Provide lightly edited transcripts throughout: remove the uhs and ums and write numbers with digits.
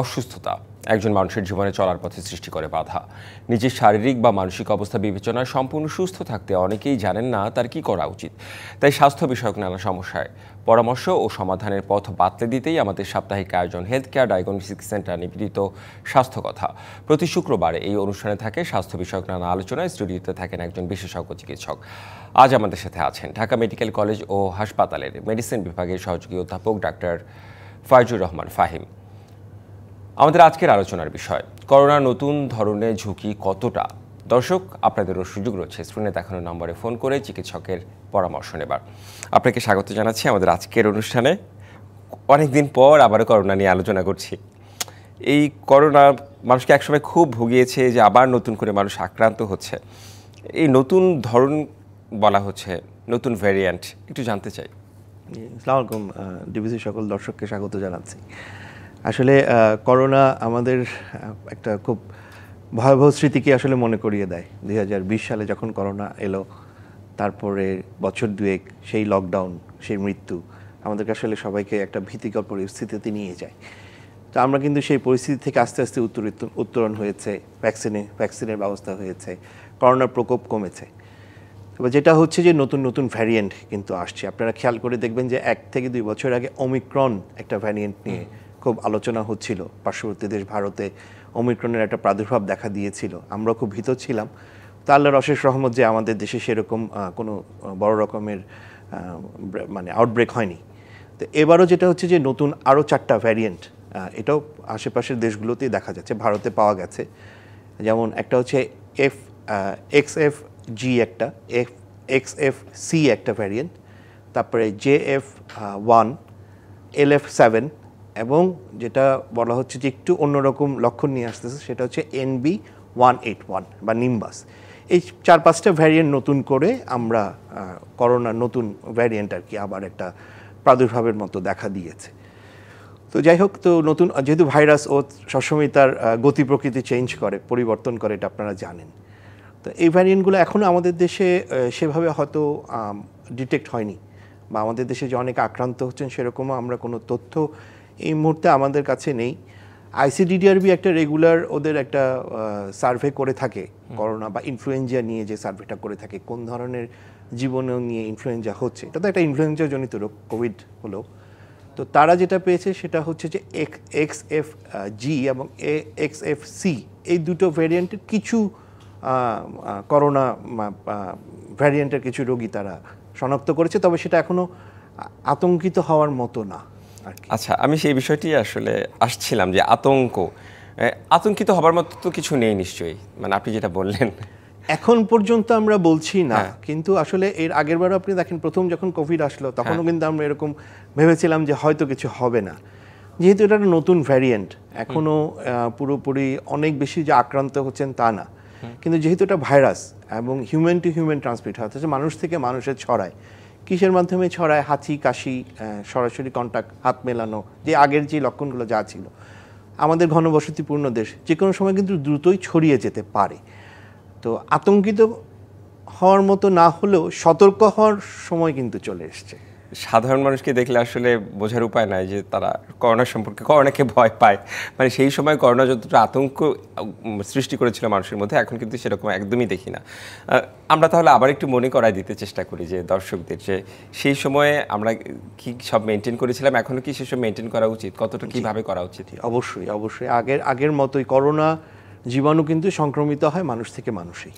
অসুস্থতা একজন মানুষের জীবনে চলার পথে সৃষ্টি করে বাধা। নিজের শারীরিক বা মানসিক অবস্থা বিবেচনায় সম্পূর্ণ সুস্থ থাকতে অনেকেই জানেন না তার কি করা উচিত। তাই স্বাস্থ্য বিষয়ক নানা সমস্যায় পরামর্শ ও সমাধানের পথ বাতলে দিতেই আমাদের সাপ্তাহিক আয়োজন হেলথ কেয়ার ডায়াগনস্টিক সেন্টার নিবেদিত স্বাস্থ্য কথা। প্রতি শুক্রবারে এই অনুষ্ঠানে থাকে স্বাস্থ্য বিষয়ক নানা আলোচনায়। স্টুডিওতে থাকেন একজন বিশেষজ্ঞ চিকিৎসক। আজ আমাদের সাথে আছেন ঢাকা মেডিকেল কলেজ ও হাসপাতালের মেডিসিন বিভাগের সহযোগী অধ্যাপক ডাক্তার ফাইজুর রহমান ফাহিম। আমাদের আজকের আলোচনার বিষয় করোনা নতুন ধরনের ঝুঁকি কতটা। দর্শক, আপনাদেরও সুযোগ রয়েছে স্ক্রিনে দেখানো নম্বরে ফোন করে চিকিৎসকের পরামর্শ নেবার। আপনাকে স্বাগত জানাচ্ছি আমাদের আজকের অনুষ্ঠানে। অনেকদিন পর আবারও করোনা নিয়ে আলোচনা করছি। এই করোনা মানুষকে একসময় খুব ভুগিয়েছে, যে আবার নতুন করে মানুষ আক্রান্ত হচ্ছে। এই নতুন ধরন বলা হচ্ছে, নতুন ভ্যারিয়েন্ট, একটু জানতে চাই। আসসালামু আলাইকুম, ডিবিসি সকল দর্শককে স্বাগত জানাচ্ছি। আসলে করোনা আমাদের একটা খুব ভয়াবহ স্মৃতিকে আসলে মনে করিয়ে দেয়। 2020 সালে যখন করোনা এলো, তারপরে বছর দুয়েক সেই লকডাউন, সেই মৃত্যু আমাদেরকে আসলে সবাইকে একটা ভীতিকর পরিস্থিতিতে নিয়ে যায়। তো আমরা কিন্তু সেই পরিস্থিতি থেকে আস্তে আস্তে উত্তরণ হয়েছে, ভ্যাকসিনের ব্যবস্থা হয়েছে, করোনার প্রকোপ কমেছে। তবে যেটা হচ্ছে যে নতুন নতুন ভ্যারিয়েন্ট কিন্তু আসছে। আপনারা খেয়াল করে দেখবেন যে 1 থেকে 2 বছর আগে ওমিক্রন একটা ভ্যারিয়েন্ট নিয়ে খুব আলোচনা হচ্ছিল। পার্শ্ববর্তী দেশ ভারতে ওমিক্রনের একটা প্রাদুর্ভাব দেখা দিয়েছিল। আমরা খুব ভীত ছিলাম। তা আল্লাহর অশেষ রহমত যে আমাদের দেশে সেরকম কোনো বড় রকমের মানে আউটব্রেক হয়নি। তো এবারও যেটা হচ্ছে যে নতুন আরও 4টা ভ্যারিয়েন্ট, এটাও আশেপাশের দেশগুলোতেই দেখা যাচ্ছে, ভারতে পাওয়া গেছে। যেমন একটা হচ্ছে XFG একটা, XFC একটা ভ্যারিয়েন্ট, তারপরে JF1, LF7 এবং যেটা বলা হচ্ছে যে একটু অন্যরকম লক্ষণ নিয়ে আসতেছে, সেটা হচ্ছে NB181 বা নিম্বাস। এই 4-5টা ভ্যারিয়েন্ট নতুন করে আমরা করোনার নতুন ভ্যারিয়েন্ট আর কি আবার একটা প্রাদুর্ভাবের মতো দেখা দিয়েছে। তো যাই হোক, তো নতুন যেহেতু ভাইরাস ও সবসময় তার গতি প্রকৃতি চেঞ্জ করে, পরিবর্তন করে, এটা আপনারা জানেন। তো এই ভ্যারিয়েন্টগুলো এখনও আমাদের দেশে সেভাবে হয়তো ডিটেক্ট হয়নি, বা আমাদের দেশে যে অনেকে আক্রান্ত হচ্ছেন সেরকমও আমরা কোনো তথ্য এই মুহূর্তে আমাদের কাছে নেই। ICDDRB একটা রেগুলার ওদের একটা সার্ভে করে থাকে করোনা বা ইনফ্লুয়েঞ্জা নিয়ে, যে সার্ভেটা করে থাকে কোন ধরনের জীবনেও নিয়ে ইনফ্লুয়েঞ্জা হচ্ছে। এটা তো একটা ইনফ্লুয়েঞ্জা জনিত রোগ, কোভিড হলো। তো তারা যেটা পেয়েছে সেটা হচ্ছে যে XFG এবং XFC, এই দুটো ভ্যারিয়েন্টের কিছু করোনা ভ্যারিয়েন্টের কিছু রোগী তারা শনাক্ত করেছে। তবে সেটা এখনও আতঙ্কিত হওয়ার মতো না। আচ্ছা, আমি সেই বিষয়টি আসলে আসছিলাম যে আতঙ্কিত হবার মতো তো কিছু নেই নিশ্চয়ই, মানে আপনি যেটা বললেন এখন পর্যন্ত আমরা বলছি না। কিন্তু আসলে এর আগের বারও আপনি দেখেন, প্রথম যখন কোভিড আসলো তখনও কিন্তু আমরা এরকম ভেবেছিলাম যে হয়তো কিছু হবে না, যেহেতু এটা একটা নতুন ভ্যারিয়েন্ট। এখনও পুরোপুরি অনেক বেশি যে আক্রান্ত হচ্ছেন তা না, কিন্তু যেহেতু এটা ভাইরাস এবং হিউম্যান টু হিউম্যান ট্রান্সমিট হচ্ছে, মানুষ থেকে মানুষের ছড়ায়। কিসের মাধ্যমে ছড়ায়? হাঁচি, কাশি, সরাসরি কন্ট্যাক্ট, হাত মেলানো, যে আগের যে লক্ষণগুলো যা ছিল। আমাদের ঘনবসতিপূর্ণ দেশ, যে কোনো সময় কিন্তু দ্রুতই ছড়িয়ে যেতে পারে। তো আতঙ্কিত হওয়ার মতো না হলেও সতর্ক হওয়ার সময় কিন্তু চলে এসছে। সাধারণ মানুষকে দেখলে আসলে বোঝার উপায় নাই যে তারা করোনা সম্পর্কে, করোনাকে ভয় পায়। মানে সেই সময় করোনা যতটা আতঙ্ক সৃষ্টি করেছিল মানুষের মধ্যে, এখন কিন্তু সেরকম একদমই দেখি না। আমরা তাহলে আবার একটু মনে করায় দিতে চেষ্টা করি যে দর্শকদের, যে সেই সময়ে আমরা কি সব মেনটেন করেছিলাম, এখনও কি সেসব মেনটেন করা উচিত, কতটা কীভাবে করা উচিত? অবশ্যই অবশ্যই আগের মতোই করোনা জীবাণু কিন্তু সংক্রমিত হয় মানুষ থেকে মানুষেই,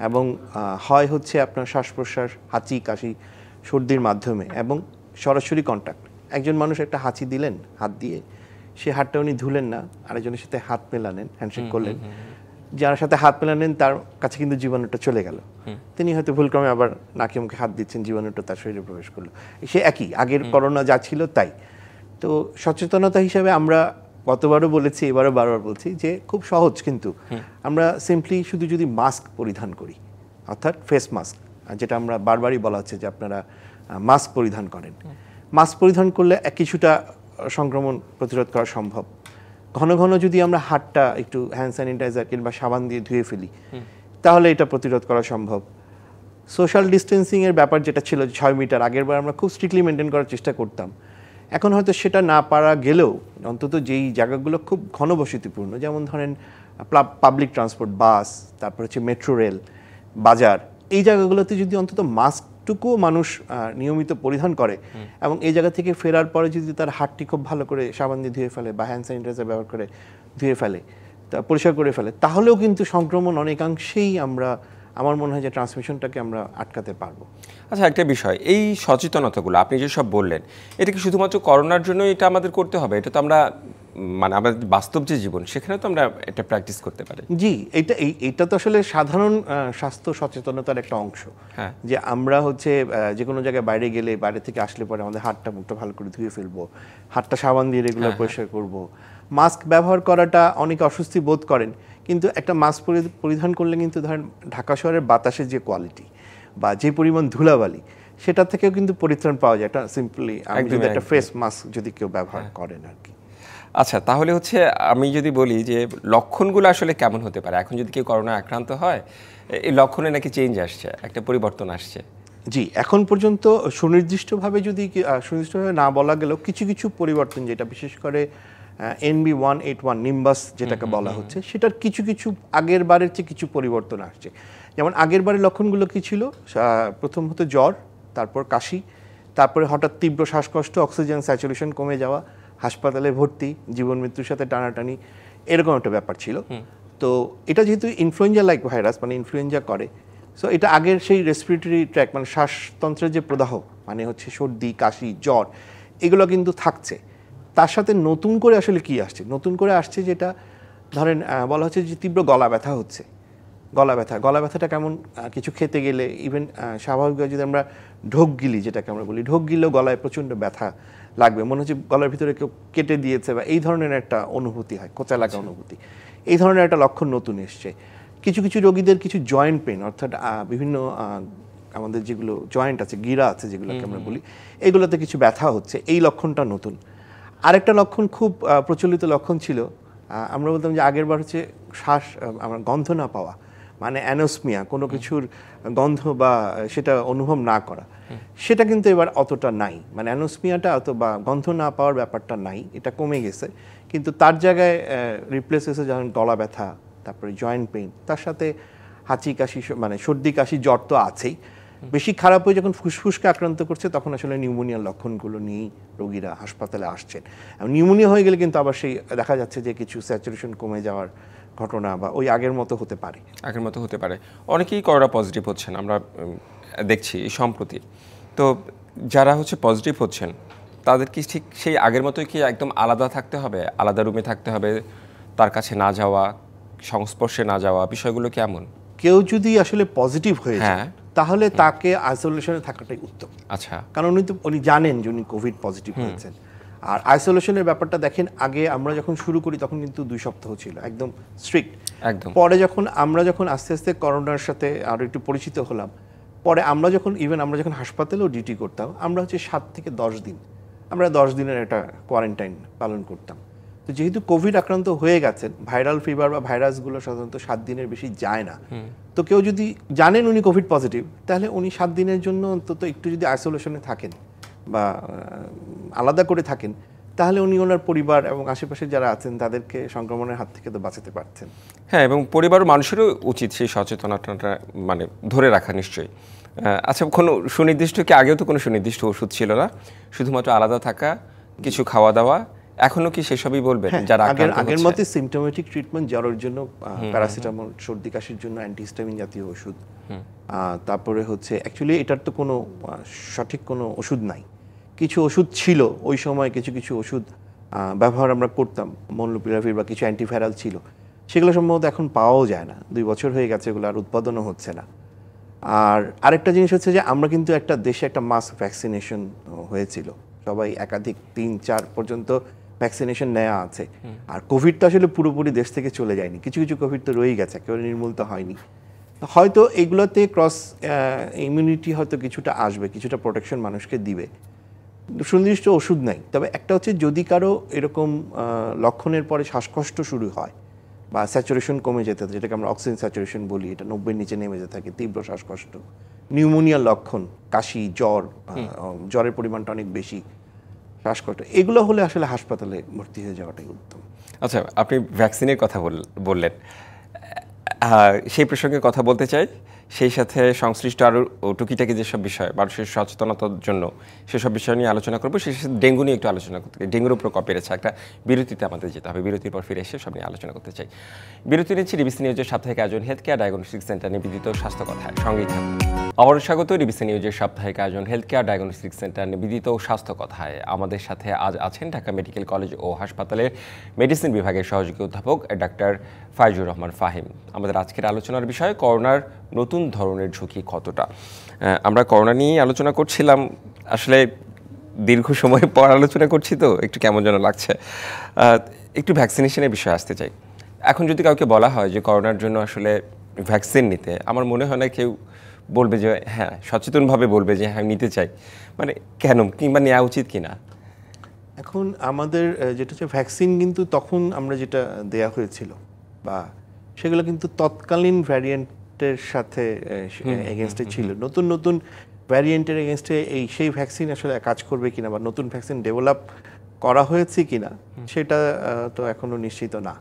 এবং হয় হচ্ছে আপনার শ্বাস প্রশ্বাস, হাঁচি, কাশি, সর্দির মাধ্যমে এবং সরাসরি কন্ট্যাক্ট। একজন মানুষ একটা হাঁচি দিলেন হাত দিয়ে, সে হাতটা উনি ধুলেন না, আরেকজনের সাথে হাত মেলালেন, হ্যান্ডশেক করলেন, যার সাথে হাত মেলালেন তার কাছে কিন্তু জীবাণুটা চলে গেল। তিনি হয়তো ভুলক্রমে আবার নাকে মুখে হাত দিচ্ছেন, জীবাণুটা তার শরীরে প্রবেশ করলো। সে একই, আগের করোনা যা ছিল তাই। তো সচেতনতা হিসাবে আমরা গতবারও বলেছি, এবারও বারবার বলছি যে খুব সহজ, কিন্তু আমরা সিম্পলি শুধু যদি মাস্ক পরিধান করি, অর্থাৎ ফেস মাস্ক, যেটা আমরা বারবারই বলা হচ্ছে যে আপনারা মাস্ক পরিধান করেন। মাস্ক পরিধান করলে কিছুটা সংক্রমণ প্রতিরোধ করা সম্ভব। ঘন ঘন যদি আমরা হাতটা একটু হ্যান্ড স্যানিটাইজার কিংবা সাবান দিয়ে ধুয়ে ফেলি, তাহলে এটা প্রতিরোধ করা সম্ভব। সোশ্যাল ডিস্টেন্সিংয়ের ব্যাপার যেটা ছিল 6 মিটার, আগের বার আমরা খুব স্ট্রিক্টলি মেনটেন করার চেষ্টা করতাম, এখন হয়তো সেটা না পারা গেলেও অন্তত যেই জায়গাগুলো খুব ঘনবসতিপূর্ণ, যেমন ধরেন পাবলিক ট্রান্সপোর্ট, বাস, তারপর হচ্ছে মেট্রো রেল, বাজার, এই জায়গাগুলোতে যদি অন্তত মাস্কটুকুও মানুষ নিয়মিত পরিধান করে এবং এই জায়গা থেকে ফেরার পরে যদি তার হাতটি খুব ভালো করে সাবান দিয়ে ধুয়ে ফেলে বা হ্যান্ড স্যানিটাইজার ব্যবহার করে ধুয়ে ফেলে, পরিষ্কার করে ফেলে, তাহলেও কিন্তু সংক্রমণ অনেকাংশেই আমার মনে হয় যে ট্রান্সমিশনটাকে আমরা আটকাতে পারবো। আচ্ছা, একটা বিষয়, এই সচেতনতাগুলো আপনি যে সব বললেন, এটা কি শুধুমাত্র করোনার জন্য এটা আমাদের করতে হবে? এটা তো আমরা মানে আমাদের বাস্তব যে জীবন সেখানে তো আমরা এটা প্র্যাকটিস করতে পারি। জি, এইটা তো আসলে সাধারণ স্বাস্থ্য সচেতনতার একটা অংশ। হ্যাঁ, যে আমরা হচ্ছে যে কোনো জায়গায় বাইরে গেলে, বাইরে থেকে আসলে পরে আমাদের হাতটা মুখটা ভালো করে ধুয়ে ফেলবো, হাতটা সাবান দিয়ে রেগুলার পরিষ্কার করব। মাস্ক ব্যবহার করাটা অনেকে অস্বস্তি বোধ করেন, কিন্তু একটা মাস্ক পরিধান করলে কিন্তু ধরেন ঢাকা শহরের বাতাসের যে কোয়ালিটি বা যে পরিমাণ ধুলাবালি, সেটা থেকেও কিন্তু পরিত্রাণ পাওয়া যায় একটা সিম্পলি একটা ফেস মাস্ক যদি কেউ ব্যবহার করেন আর কি। আচ্ছা, তাহলে হচ্ছে আমি যদি বলি যে লক্ষণগুলো আসলে কেমন হতে পারে এখন যদি কেউ করোনা আক্রান্ত হয়, এই লক্ষণে নাকি চেঞ্জ আসছে, একটা পরিবর্তন আসছে? জি, এখন পর্যন্ত সুনির্দিষ্টভাবে না বলা গেলেও কিছু কিছু পরিবর্তন, যেটা বিশেষ করে NB181 নিম্বাস যেটাকে বলা হচ্ছে, সেটার কিছু কিছু আগের বারের চেয়ে কিছু পরিবর্তন আসছে। যেমন আগের বারের লক্ষণগুলো কি ছিল? প্রথমত জ্বর, তারপর কাশি, তারপরে হঠাৎ তীব্র শ্বাসকষ্ট, অক্সিজেন স্যাচুরেশন কমে যাওয়া, হাসপাতালে ভর্তি, জীবন মৃত্যুর সাথে টানাটানি, এরকম একটা ব্যাপার ছিল। তো এটা যেহেতু ইনফ্লুয়েঞ্জা লাইক ভাইরাস, মানে ইনফ্লুয়েঞ্জা করে, সো এটা আগের সেই রেসপিরেটরি ট্র্যাক মানে শ্বাসতন্ত্রের যে প্রদাহ, মানে হচ্ছে সর্দি, কাশি, জ্বর, এগুলো কিন্তু থাকছে। তার সাথে নতুন করে আসলে কি আসছে? নতুন করে আসছে যেটা ধরেন বলা হচ্ছে যে তীব্র গলা ব্যথা হচ্ছে। গলা ব্যথাটা কেমন? কিছু খেতে গেলে, ইভেন স্বাভাবিকভাবে যদি আমরা ঢোক গিলি, যেটাকে আমরা বলি, ঢোক গিলেও গলায় প্রচণ্ড ব্যথা লাগবে, মনে হচ্ছে গলার ভিতরে কেউ কেটে দিয়েছে, বা এই ধরনের একটা অনুভূতি হয়, খোঁচা লাগা অনুভূতি। এই ধরনের একটা লক্ষণ নতুন এসছে। কিছু কিছু রোগীদের কিছু জয়েন্ট পেন, অর্থাৎ বিভিন্ন আমাদের যেগুলো জয়েন্ট আছে, গিরা আছে যেগুলোকে আমরা বলি, এগুলোতে কিছু ব্যথা হচ্ছে, এই লক্ষণটা নতুন। আরেকটা লক্ষণ খুব প্রচলিত লক্ষণ ছিল, আমরা বলতাম যে আগের বার হচ্ছে আমার গন্ধ না পাওয়া, মানে অ্যানোসমিয়া, কোনো কিছুর গন্ধ বা সেটা অনুভব না করা, সেটা কিন্তু এবার অতটা নাই। মানে অ্যানোসমিয়াটা অথবা গন্ধ না পাওয়ার ব্যাপারটা নাই, এটা কমে গেছে। কিন্তু তার জায়গায় রিপ্লেস হয়েছে যেমন গলা ব্যথা, তারপরে জয়েন্ট পেইন, তার সাথে হাঁচি কাশি, মানে সর্দি কাশি, জ্বর তো আছেই। বেশি খারাপ হয়ে যখন ফুসফুসকে আক্রান্ত করছে, তখন আসলে নিউমোনিয়ার লক্ষণগুলো নিয়েই রোগীরা হাসপাতালে আসছেন। নিউমোনিয়া হয়ে গেলে কিন্তু আবার সেই দেখা যাচ্ছে যে কিছু স্যাচুরেশন কমে যাওয়ার ঘটনা বা ওই আগের মতো হতে পারে। অনেকেই করোনা পজিটিভ হচ্ছেন, আমরা দেখছি সম্প্রতি। তো যারা হচ্ছে পজিটিভ হচ্ছেন, তাদের কি ঠিক সেই আগের মতোই কি একদম আলাদা থাকতে হবে, আলাদা রুমে থাকতে হবে, তার কাছে না যাওয়া, সংস্পর্শে না যাওয়া, বিষয়গুলো কেমন? কেউ যদি আসলে পজিটিভ হয়ে যায়, তাহলে তাকে আইসোলেশনে থাকাটাই উত্তম। আচ্ছা, কারণ উনি জানেন যে উনি কোভিড পজিটিভ হয়েছেন। আর আইসোলেশনের ব্যাপারটা দেখেন, আগে আমরা যখন শুরু করি তখন কিন্তু 2 সপ্তাহ ছিল একদম স্ট্রিক্ট। পরে আমরা যখন আস্তে আস্তে করোনার সাথে আরো একটু পরিচিত হলাম, পরে আমরা যখন হাসপাতালেও ডিউটি করতাম, আমরা হচ্ছে 7 থেকে 10 দিন, আমরা 10 দিনের একটা কোয়ারেন্টাইন পালন করতাম। তো যেহেতু কোভিড আক্রান্ত হয়ে গেছেন, ভাইরাল ফিভার বা ভাইরাসগুলো সাধারণত 7 দিনের বেশি যায় না। তো কেউ যদি জানেন উনি কোভিড পজিটিভ, তাহলে উনি 7 দিনের জন্য অন্তত একটু যদি আইসোলেশনে থাকেন বা আলাদা করে থাকেন, তাহলে উনি ওনার পরিবার এবং আশেপাশে যারা আছেন তাদেরকে সংক্রমণের হাত থেকে তো বাঁচাতে পারছেন। হ্যাঁ, এবং পরিবার মানুষেরও উচিত সেই সচেতনতাটা মানে ধরে রাখা নিশ্চয়ই। আচ্ছা, কোনো সুনির্দিষ্ট কি আগেও তো কোনো সুনির্দিষ্ট ওষুধ ছিল না, শুধুমাত্র আলাদা থাকা, কিছু খাওয়া দাওয়া, এখনো কি সেসবই বলবেন? যারা আগের মতে সিমটোমেটিক ট্রিটমেন্ট, জ্বরের জন্য প্যারাসিটামল, সর্দি কাশির জন্য অ্যান্টিহিস্টামিন জাতীয় ওষুধ, তারপরে হচ্ছে অ্যাকচুয়ালি এটার তো কোনো সঠিক কোনো ওষুধ নাই। কিছু ওষুধ ছিল ওই সময়, কিছু কিছু ওষুধ ব্যবহার আমরা করতাম, মলনুপিরাভির বা কিছু অ্যান্টিভাইরাল ছিল, সেগুলো সম্ভবত এখন পাওয়াও যায় না, 2 বছর হয়ে গেছে, এগুলো আর উৎপাদনও হচ্ছে না। আর আরেকটা জিনিস হচ্ছে যে আমরা কিন্তু একটা দেশে একটা মাস ভ্যাকসিনেশন হয়েছিল, সবাই একাধিক 3-4 পর্যন্ত ভ্যাকসিনেশন নেওয়া আছে। আর কোভিড তো আসলে পুরোপুরি দেশ থেকে চলে যায়নি, কিছু কিছু কোভিড তো রয়েই গেছে, একেবারে নির্মূল তো হয়নি। হয়তো এগুলোতে ক্রস ইমিউনিটি হয়তো কিছুটা আসবে, কিছুটা প্রোটেকশন মানুষকে দিবে। সুনির্দিষ্ট ওষুধ নাই, তবে একটা হচ্ছে যদি কারো এরকম লক্ষণের পরে শ্বাসকষ্ট শুরু হয় বা স্যাচুরেশন কমে যেতে, যেটাকে আমরা অক্সিজেন স্যাচুরেশন বলি, এটা 90-এর নিচে নেমে যেতে থাকে, তীব্র শ্বাসকষ্ট, নিউমোনিয়ার লক্ষণ, কাশি, জ্বরের পরিমাণটা অনেক বেশি, শ্বাসকষ্ট, এগুলো হলে আসলে হাসপাতালে ভর্তি হয়ে যাওয়াটাই উত্তম। আচ্ছা, আপনি ভ্যাকসিনের কথা বললেন, সেই প্রসঙ্গে কথা বলতে চাই। সেই সাথে সংশ্লিষ্ট আরও টুকিটাকি যেসব বিষয় মানুষের সচেতনতার জন্য সেসব বিষয় নিয়ে আলোচনা করবো। সেই সাথে ডেঙ্গু নিয়ে একটু আলোচনা করতে চাই। ডেঙ্গুর উপর কপ বেড়েছে, একটা বিরতিতে আমাদের যেতে হবে। বিরতির পর ফিরে এসে সব নিয়ে আলোচনা করতে চাই। বিরতি নিচ্ছি ডিবিসি নিউজের সাপ্তাহিক আয়োজন হেলথ কেয়ার ডায়াগনস্টিক সেন্টার নিবেদিত স্বাস্থ্য কথায়। সঙ্গেই থাকুন। আবারও স্বাগত ডিবিসি নিউজের সাপ্তাহিক আয়োজন হেলথ কেয়ার ডায়াগনস্টিক সেন্টার নিবেদিত স্বাস্থ্য কথায়। আমাদের সাথে আজ আছেন ঢাকা মেডিকেল কলেজ ও হাসপাতালের মেডিসিন বিভাগের সহযোগী অধ্যাপক ডাক্তার ফাইজুর রহমান ফাহিম। আমাদের আজকের আলোচনার বিষয় করোনার নতুন ধরনের ঝুঁকি কতটা। আমরা করোনা নিয়েই আলোচনা করছিলাম, আসলে দীর্ঘ সময় পর আলোচনা করছি তো একটু কেমন যেন লাগছে। একটু ভ্যাকসিনেশনের বিষয়ে আসতে চাই। এখন যদি কাউকে বলা হয় যে করোনার জন্য আসলে ভ্যাকসিন নিতে, আমার মনে হয় না কেউ বলবে যে হ্যাঁ, সচেতনভাবে বলবে যে হ্যাঁ নিতে চাই। মানে কেন, কিংবা নেওয়া উচিত কিনা? এখন আমাদের যেটা হচ্ছে ভ্যাকসিন, কিন্তু তখন আমরা যেটা দেয়া হয়েছিল বা সেগুলো কিন্তু তৎকালীন ভ্যারিয়েন্টের সাথে এগেনস্টে ছিল। নতুন নতুন ভ্যারিয়েন্টের এগেনস্টে সেই ভ্যাকসিন আসলে কাজ করবে কিনা বা নতুন ভ্যাকসিন ডেভেলপ করা হয়েছে কিনা সেটা তো এখনো নিশ্চিত না।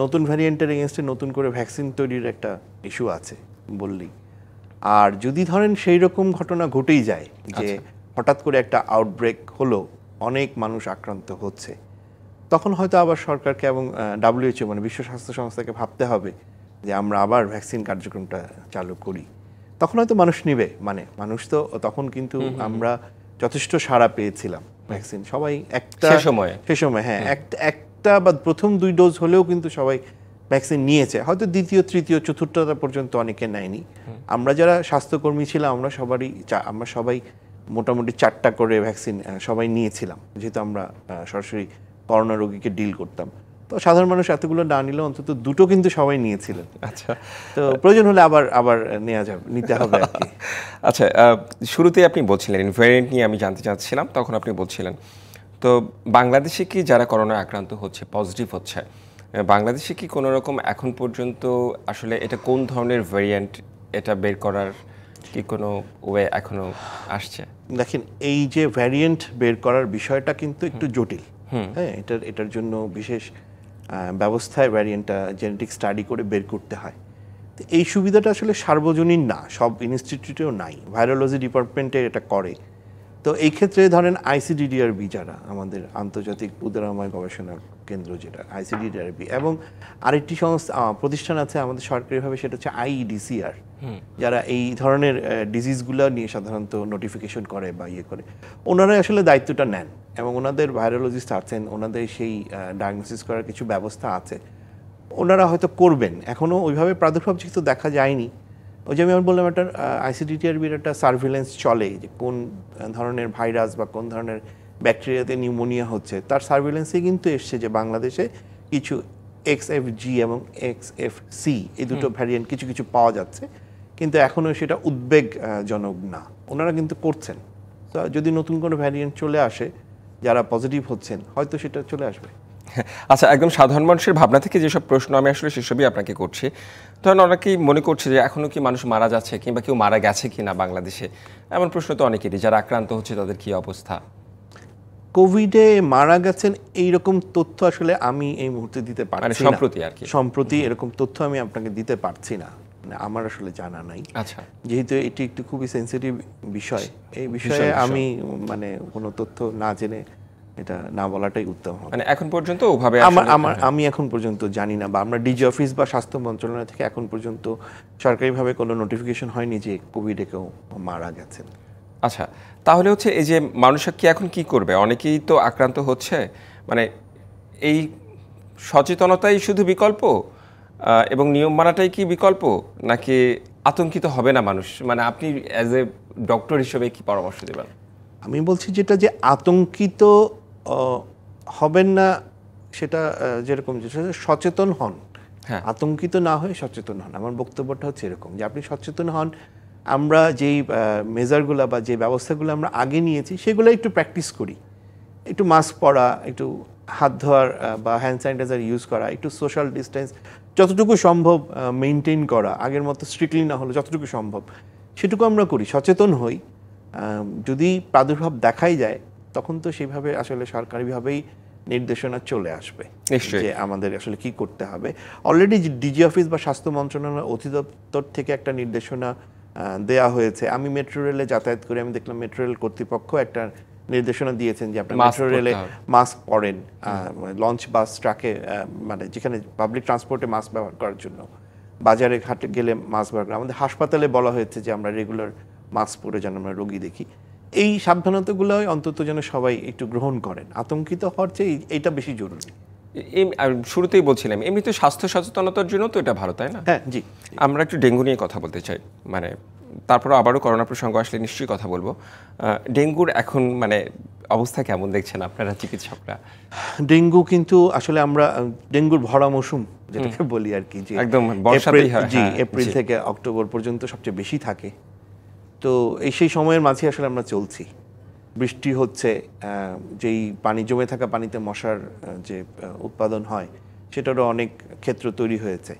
নতুন ভ্যারিয়েন্টের এগেনস্টে নতুন করে ভ্যাকসিন তৈরির একটা ইস্যু আছে বললেই। আর যদি ধরেন সেই রকম ঘটনা ঘটেই যায় যে হঠাৎ করে একটা আউটব্রেক হলো, অনেক মানুষ আক্রান্ত হচ্ছে, তখন হয়তো আবার সরকারকে এবং WHO মানে বিশ্ব স্বাস্থ্য সংস্থাকে ভাবতে হবে যে আমরা আবার ভ্যাকসিন কার্যক্রমটা চালু করি। তখন হয়তো মানুষ নিবে, মানে মানুষ তো তখন কিন্তু আমরা যথেষ্ট সাড়া পেয়েছিলাম ভ্যাকসিন, সবাই একটা সে সময় হ্যাঁ একটা বা প্রথম 2 ডোজ হলেও কিন্তু সবাই ভ্যাকসিন নিয়েছে। হয়তো দ্বিতীয়, তৃতীয়, চতুর্থটা পর্যন্ত অনেকে নেয়নি। আমরা যারা স্বাস্থ্যকর্মী ছিলাম আমরা সবাই মোটামুটি 4টা করে ভ্যাকসিন সবাই নিয়েছিলাম, যেহেতু আমরা সরাসরি করোনা রোগীকে ডিল করতাম। তো সাধারণ মানুষ এতগুলো না নিলেও অন্তত 2টো কিন্তু সবাই নিয়েছিলেন। আচ্ছা, তো প্রয়োজন হলে আবার নিতে হবে আর কি। আচ্ছা, শুরুতে আপনি বলছিলেন ভ্যারিয়েন্ট নিয়ে আমি জানতে চাচ্ছিলাম, তখন আপনি বলছিলেন তো বাংলাদেশে কি যারা করোনা আক্রান্ত হচ্ছে, পজিটিভ হচ্ছে, বাংলাদেশে কি কোনো রকম এখন পর্যন্ত আসলে এটা কোন ধরনের ভ্যারিয়েন্ট এটা বের করার কি কোনো ওয়ে এখনো আসছে? দেখেন, এই যে ভ্যারিয়েন্ট বের করার বিষয়টা কিন্তু একটু জটিল। হ্যাঁ, এটার জন্য বিশেষ ব্যবস্থায় ভ্যারিয়েন্টটা জেনেটিক স্টাডি করে বের করতে হয়। তো এই সুবিধাটা আসলে সার্বজনীন না, সব ইনস্টিটিউটেও নাই। ভাইরোলজি ডিপার্টমেন্টে এটা করে। তো এই ক্ষেত্রে ধরেন ICDDRB, যারা আমাদের আন্তর্জাতিক উদারময় গবেষণা কেন্দ্র, যেটা ICDDRB, এবং আরেকটি সংস্থা প্রতিষ্ঠান আছে আমাদের সরকারিভাবে, সেটা হচ্ছে IEDCR, যারা এই ধরনের ডিজিজগুলো নিয়ে সাধারণত নোটিফিকেশন করে বা করে, ওনারাই আসলে দায়িত্বটা নেন এবং ওনাদের ভাইরোলজিস্ট আছেন, ওনাদের সেই ডায়াগনোসিস করার কিছু ব্যবস্থা আছে, ওনারা হয়তো করবেন। এখনও ওইভাবে প্রাদুর্ভাব যেহেতু দেখা যায়নি, ওই যে আমি বললাম একটা ICDDRBর একটা সার্ভিলেন্স চলে যে কোন ধরনের ভাইরাস বা কোন ধরনের ব্যাকটেরিয়াতে নিউমোনিয়া হচ্ছে, তার সার্ভিলেন্সে কিন্তু এসছে যে বাংলাদেশে কিছু XFG এবং XFC এই দুটো ভ্যারিয়েন্ট কিছু কিছু পাওয়া যাচ্ছে, কিন্তু এখনও সেটা উদ্বেগজনক না। ওনারা কিন্তু করছেন। তো যদি নতুন কোনো ভ্যারিয়েন্ট চলে আসে, যারা পজিটিভ হচ্ছেন, হয়তো সেটা চলে আসবে। আচ্ছা, একদম সাধারণ মানুষের ভাবনা থেকে যেসব প্রশ্ন আমি আসলে সেসবই আপনাকে করছি। ধরেন অনেকেই মনে করছে যে এখনও কি মানুষ মারা যাচ্ছে কিংবা কেউ মারা গেছে কিনা বাংলাদেশে, এমন প্রশ্ন তো অনেকেরই। যারা আক্রান্ত হচ্ছে তাদের কি অবস্থা? কোভিডে মারা গেছেন এইরকম তথ্য আসলে আমি এই মুহূর্তে দিতে পারছি না। সম্প্রতি আর কি, সম্প্রতি এরকম তথ্য আমি আপনাকে দিতে পারছি না, মানে আমার আসলে জানা নাই। আচ্ছা, যেহেতু এটি একটু খুবই সেন্সিটিভ বিষয়, এই বিষয়ে আমি মানে কোনো তথ্য না জেনে এটা না বলাটাই উত্তম হবে। মানে এখন পর্যন্ত ওভাবে আমি এখন পর্যন্ত জানি না, বা আমরা ডিজি অফিস বা স্বাস্থ্য মন্ত্রণালয় থেকে এখন পর্যন্ত সরকারিভাবে কোনো নোটিফিকেশন হয়নি যে কোভিডে কেউ মারা গেছেন। আচ্ছা, তাহলে হচ্ছে এই যে মানুষরা কি এখন কি করবে? অনেকেই তো আক্রান্ত হচ্ছে, মানে এই সচেতনতাই শুধু বিকল্প এবং নিয়ম মানাটাই কি বিকল্প, নাকি আতঙ্কিত হবে না মানুষ? মানে আপনি অ্যাজ এ ডক্টর হিসেবে কি পরামর্শ দেবেন? আমি বলছি যেটা যে আতঙ্কিত হবেন না, সেটা যেরকম সচেতন হন, আতঙ্কিত না হয়ে সচেতন হন। আমার বক্তব্যটা হচ্ছে এরকম যে আপনি সচেতন হন। আমরা যেই মেজারগুলো বা যে ব্যবস্থাগুলো আমরা আগে নিয়েছি সেগুলো একটু প্র্যাকটিস করি, একটু মাস্ক পরা, একটু হাত ধোয়ার বা হ্যান্ড স্যানিটাইজার ইউজ করা, একটু সোশ্যাল ডিস্টেন্স যতটুকু সম্ভব মেনটেন করা, আগের মতো স্ট্রিক্টলি না হলে যতটুকু সম্ভব সেটুকু আমরা করি, সচেতন হই। যদি প্রাদুর্ভাব দেখাই যায় তখন তো সেইভাবে আসলে সরকারিভাবেই নির্দেশনা চলে আসবে নিশ্চয়ই। যে আমাদের আসলে কি করতে হবে। অলরেডি ডিজি অফিস বা স্বাস্থ্য মন্ত্রণালয় অধিদপ্তর থেকে একটা নির্দেশনা দেয়া হয়েছে। আমি মেট্রো রেলে যাতায়াত করে আমি দেখলাম মেট্রো রেল কর্তৃপক্ষ একটা নির্দেশনা দিয়েছেন যে আপনার মেট্রো রেলে মাস্ক পরেন, লঞ্চ বাস ট্রাকে মানে যেখানে পাবলিক ট্রান্সপোর্টে মাস্ক ব্যবহার করার জন্য, বাজারে ঘাটে গেলে মাস্ক ব্যবহার করা। আমাদের হাসপাতালে বলা হয়েছে যে আমরা রেগুলার মাস্ক পরে যেন আমরা রোগী দেখি। এই সাবধানতাগুলো অন্তত যেন সবাই একটু গ্রহণ করেন, আতঙ্কিত হওয়ার চেয়ে এইটা বেশি জরুরি। শুরুতেই বলছিলাম এমনি তো স্বাস্থ্য সচেতনতার জন্য তো এটা ভালো, তাই না? হ্যাঁ, জি। আমরা একটু ডেঙ্গু নিয়ে কথা বলতে চাই, মানে তারপরে আবারও করোনা প্রসঙ্গ আসলে নিশ্চয়ই কথা বলবো। ডেঙ্গুর এখন মানে অবস্থা কেমন দেখছেন আপনারা চিকিৎসকরা? ডেঙ্গু কিন্তু আসলে আমরা ডেঙ্গুর ভরা মৌসুম যেটাকে বলি আর কি, যে একদম বর্ষাতেই হয়। জি, এপ্রিল থেকে অক্টোবর পর্যন্ত সবচেয়ে বেশি থাকে। তো সেই সময়ের মাঝে আসলে আমরা চলছি। বৃষ্টি হচ্ছে, যেই পানি জমে থাকা পানিতে মশার যে উৎপাদন হয় সেটারও অনেক ক্ষেত্র তৈরি হয়েছে।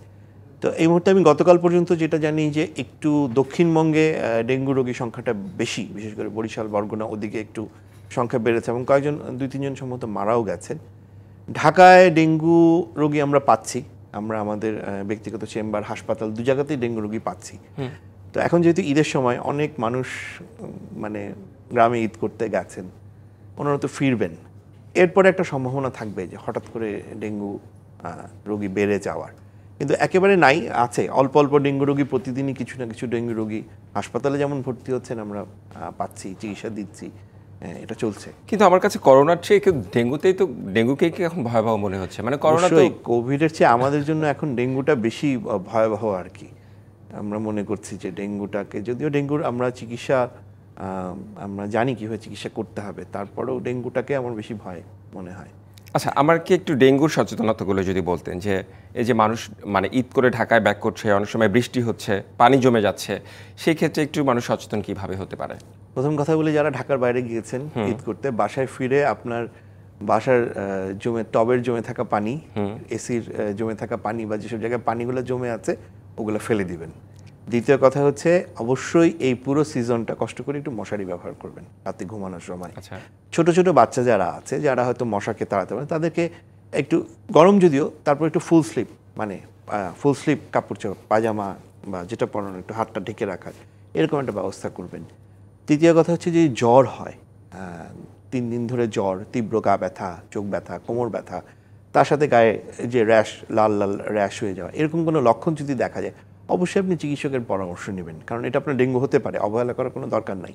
তো এই মুহূর্তে আমি গতকাল পর্যন্ত যেটা জানি যে একটু দক্ষিণবঙ্গে ডেঙ্গু রোগীর সংখ্যাটা বেশি, বিশেষ করে বরিশাল, বরগুনা ওদিকে একটু সংখ্যা বেড়েছে এবং কয়েকজন 2-3 জন সম্ভবত মারাও গেছেন। ঢাকায় ডেঙ্গু রোগী আমরা পাচ্ছি, আমরা আমাদের ব্যক্তিগত চেম্বার, হাসপাতাল দু জায়গাতেই ডেঙ্গু রোগী পাচ্ছি। তো এখন যেহেতু ঈদের সময় অনেক মানুষ মানে গ্রামে ঈদ করতে গেছেন, ওনারা তো ফিরবেন, এরপরে একটা সম্ভাবনা থাকবে যে হঠাৎ করে ডেঙ্গু রোগী বেড়ে যাওয়ার। কিন্তু একেবারে নাই, আছে অল্প অল্প ডেঙ্গু রোগী, প্রতিদিনই কিছু না কিছু ডেঙ্গু রোগী হাসপাতালে যেমন ভর্তি হচ্ছেন আমরা পাচ্ছি, চিকিৎসা দিচ্ছি, এটা চলছে। কিন্তু আমার কাছে করোনার চেয়ে ডেঙ্গুকেই কি এখন ভয়াবহ মনে হচ্ছে? মানে করোনা তো কোভিডের চেয়ে আমাদের জন্য এখন ডেঙ্গুটা বেশি ভয়াবহ আর কি। আমরা মনে করছি যে ডেঙ্গুটাকে, যদিও ডেঙ্গুর আমরা চিকিৎসা আমরা জানি কীভাবে চিকিৎসা করতে হবে, তারপরেও ডেঙ্গুটাকে আমার বেশি ভয় মনে হয়। আচ্ছা, আমার কি একটু ডেঙ্গুর সচেতনতাগুলো যদি বলতেন, যে এই যে মানুষ মানে ঈদ করে ঢাকায় ব্যাক করছে, অনেক সময় বৃষ্টি হচ্ছে, পানি জমে যাচ্ছে, সেই ক্ষেত্রে একটু মানুষ সচেতন কিভাবে হতে পারে? প্রথম কথা বলি, যারা ঢাকার বাইরে গিয়েছেন ঈদ করতে, বাসায় ফিরে আপনার বাসার টবের জমে থাকা পানি, এসির জমে থাকা পানি বা যেসব জায়গায় পানিগুলো জমে আছে ওগুলো ফেলে দিবেন। দ্বিতীয় কথা হচ্ছে, অবশ্যই এই পুরো সিজনটা কষ্ট করে একটু মশারি ব্যবহার করবেন রাতে ঘুমানোর সময়। আচ্ছা, ছোট ছোট বাচ্চা যারা আছে, যারা হয়তো মশাকে তাড়াতে পারে, তাদেরকে একটু গরম যদিও, তারপর একটু ফুল স্লিপ, মানে ফুল স্লিপ কাপড় চোপড়, পায়জামা বা যেটা পরানো, একটু হাতটা ঢেকে রাখার, এরকম একটা ব্যবস্থা করবেন। তৃতীয় কথা হচ্ছে, যে জ্বর হয় 3 দিন ধরে, জ্বর, তীব্র গা ব্যথা, চোখ ব্যথা, কোমর ব্যথা, তার সাথে গায়ে যে র্যাশ, লাল লাল র্যাশ হয়ে যাওয়া, এরকম কোনো লক্ষণ যদি দেখা যায়, অবশ্যই আপনি চিকিৎসকের পরামর্শ নেবেন, কারণ এটা আপনার ডেঙ্গু হতে পারে, অবহেলা করার কোনো দরকার নাই।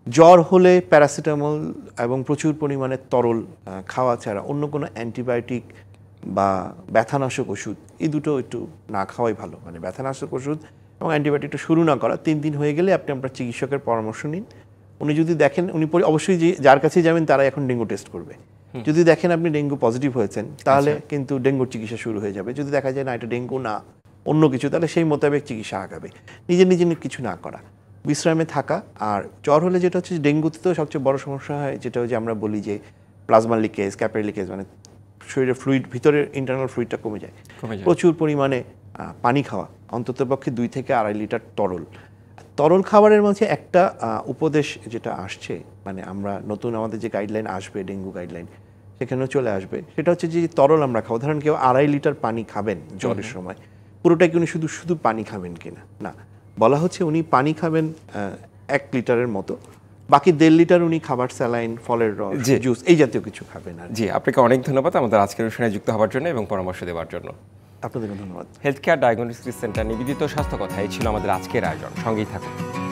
জ্বর হলে প্যারাসিটামল এবং প্রচুর পরিমাণে তরল খাওয়া ছাড়া অন্য কোনো অ্যান্টিবায়োটিক বা ব্যথানাশক ওষুধ, এই দুটো একটু না খাওয়াই ভালো। মানে ব্যথানাশক ওষুধ এবং অ্যান্টিবায়োটিকটা শুরু না করা, 3 দিন হয়ে গেলে আপনি আপনার চিকিৎসকের পরামর্শ নিন। উনি যদি দেখেন, উনি অবশ্যই যার কাছে যাবেন তারা এখন ডেঙ্গু টেস্ট করবে। যদি দেখেন আপনি ডেঙ্গু পজিটিভ হয়েছেন, তাহলে কিন্তু ডেঙ্গুর চিকিৎসা শুরু হয়ে যাবে। যদি দেখা যায় না এটা ডেঙ্গু না, অন্য কিছু, তাহলে সেই মোতাবেক চিকিৎসা আগাবে। নিজে নিজে কিছু না করা, বিশ্রামে থাকা। আর জ্বর হলে যেটা হচ্ছে, ডেঙ্গুতে তো সবচেয়ে বড় সমস্যা হয় যেটা যে আমরা বলি যে প্লাজমা লিকেজ, ক্যাপিলারি লিকেজ, মানে শরীরের ফ্লুইড, ভিতরের ইন্টারনাল ফ্লুইডটা কমে যায়। প্রচুর পরিমাণে পানি খাওয়া, অন্ততপক্ষে 2 থেকে 2.5 লিটার তরল খাবারের মাঝে একটা উপদেশ যেটা আসছে, মানে আমরা নতুন আমাদের যে গাইডলাইন আসবে, ডেঙ্গু গাইডলাইন, সেখানেও চলে আসবে, সেটা হচ্ছে যে তরল আমরা খাবো। ধরেন কেউ 2.5 লিটার পানি খাবেন জ্বরের সময়, পুরোটাই উনি শুধু পানি খাবেন কিনা না, বলা হচ্ছে উনি পানি খাবেন 1 লিটারের মতো, বাকি 1.5 লিটার উনি খাবার, স্যালাইন, ফলের রস, জুস, এই জাতীয় কিছু খাবেন। আর জি, আপনাকে অনেক ধন্যবাদ আমাদের আজকের অনুষ্ঠানে যুক্ত হওয়ার জন্য এবং পরামর্শ দেওয়ার জন্য। আপনাদেরকে ধন্যবাদ। হেলথ কেয়ার ডায়াগনস্টিক সেন্টার নিবেদিত স্বাস্থ্য কথা, এই ছিল আমাদের আজকের আয়োজন। সঙ্গেই থাকুন।